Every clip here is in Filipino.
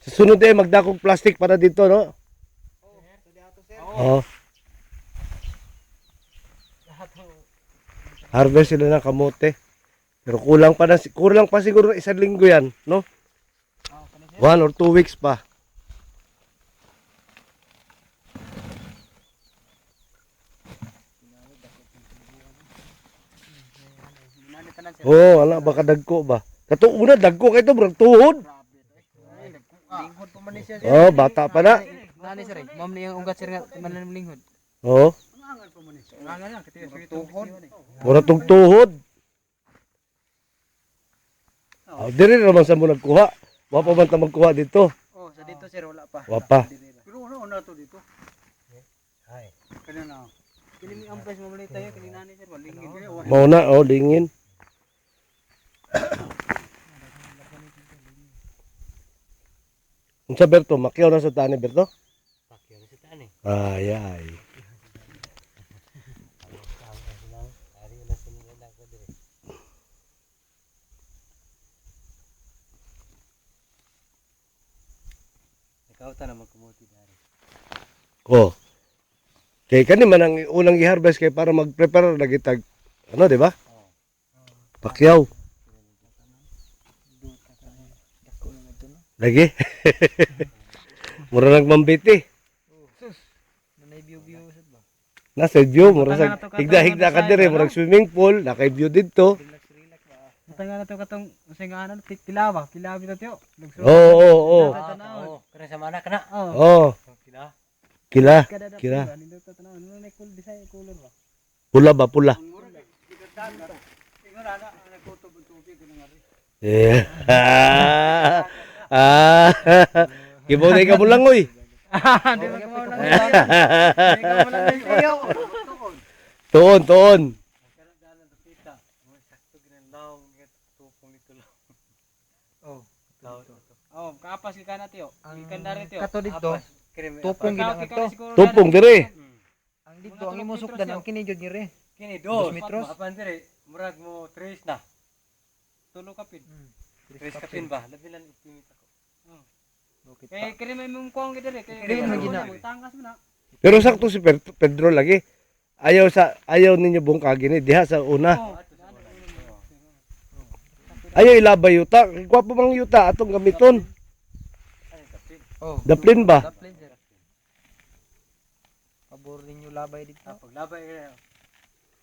Sa sunod magdakog plastic para dito, no? Oo. Harvest sila ng kamote. Pero kulang pa siguro isang linggo yan, no? 1 or 2 weeks pa. Oh, ala baka dagko ba? Kato una dagko kay to murag tuhod. Linghod pa man siya. Oh, bata pa na. Nani sir, ma'am ni ang ugat sir nga manan linghod. Oh, Angan lang katiya sige tuhod. mura tong tuhod. Oh, diri naman sa mo nagkuha. Wa pa man ta magkuha dito. Oh, sa dito sir wala pa. Wa pa. Pero una to dito. Ay. Kanina. Kini mi ampres mo malay tayo kini nani sir walingin. Mao na oh lingin. Unsa Berto, makyaw na sa tani Berto? Pakyo sa tani. Ay ay. Ikaw ta na magkumuti dari. Oh. Kay kani man ang unang i-harvest kay para mag-prepare lagi tag ano, di ba? Pakyaw. Lagi. Mura nang mambiti. Nanay view sad ba? Nasa view, mura sa higda-higda ka dire, mura swimming pool, nakay view dito. Relax ba. Mataga na to katong usay nga ano pilawa bitaw tiyo. Oo, oo, oo. Oo, kana sa mana kana. Oo. Kila. Kila, kila. Nindot ta tanaw, ano na cool design color ba? Pula ba pula? Ingon ana nagkutob ang tubig kanang ari. Yeah. Kibaway ka mo lang oy. Di ba mo lang. Di ka mo lang iyo. Tuon, tuon. Sakto ginalaw tupong nito lang. Oh, oh, kapas ka na tiyo. Ikan na rin tiyo. Kato dito, tupong ginang to. Tupong dire. Ang dito, ang imong sukdan, ang kinijod ni Re. Kini 2 metros. Apan dire, murag mo 3 na. Tulo kapin. 3 kapin ba? Labi lang ipimit ako. Kay kini may mong kuang dire kay Kaya mo gina. tangas mo na. Pero sakto si Pedro lagi. Ayaw ninyo bungkagin ni diha sa una. Ayaw ilabay yuta. Gwapo mang yuta atong gamiton. Oh, Daplin ba? daplin sir. Pabor ninyo labay dito. Pag labay kaya.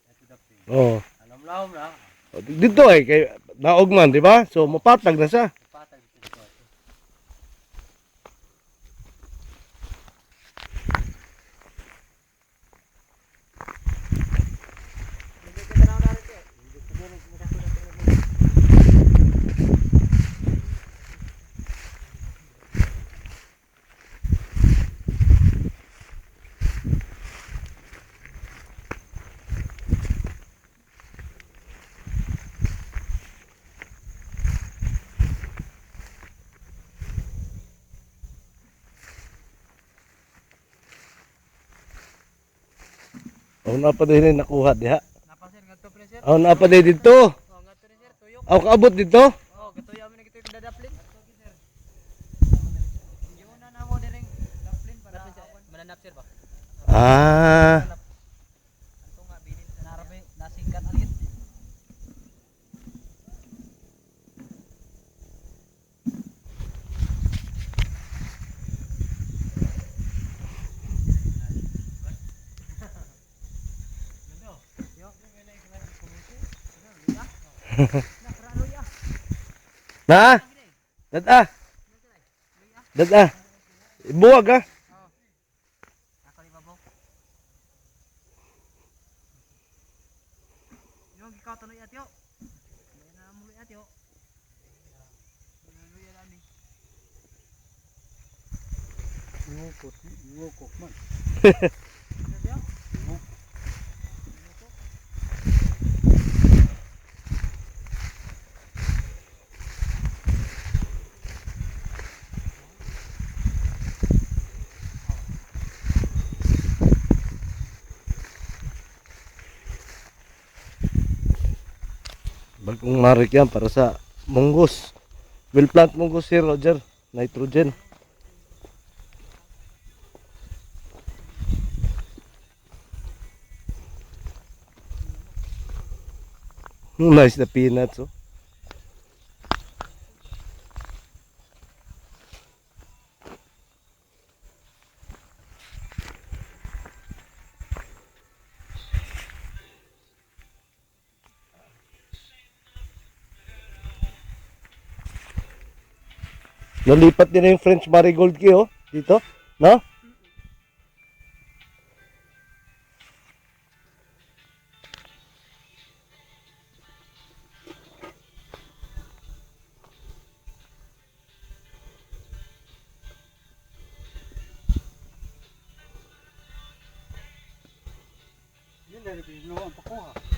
Ito dapat. Oh. Alam na. Dito ay kay naog man, di ba? So mapatag na siya. Patag dito. Oh, napa din nakuha diha. Napasir ngadto pre sir. Oh, napa din dito. Oh, ngadto rin sir tuyok. Oh, kaabot dito. Oh, gatuya mo na gito yung dadaplin. Yung na mo direng daplin para mananap sir ba? Ah. Anto nga bilin sa narabe nasingkat alit. Na? Dada. Dada. Buwag ah. Ako ni babaw. Yung ikaw tuloy atyo. May na muli atyo. Luya lani. Ngukok man. Bagong marik yan para sa munggos. Will plant munggos si Roger. Nitrogen. Nice na peanuts, oh. Nalipat din na yung French marigold key, oh. Dito, no? Yun na rin, no, ang pakuha.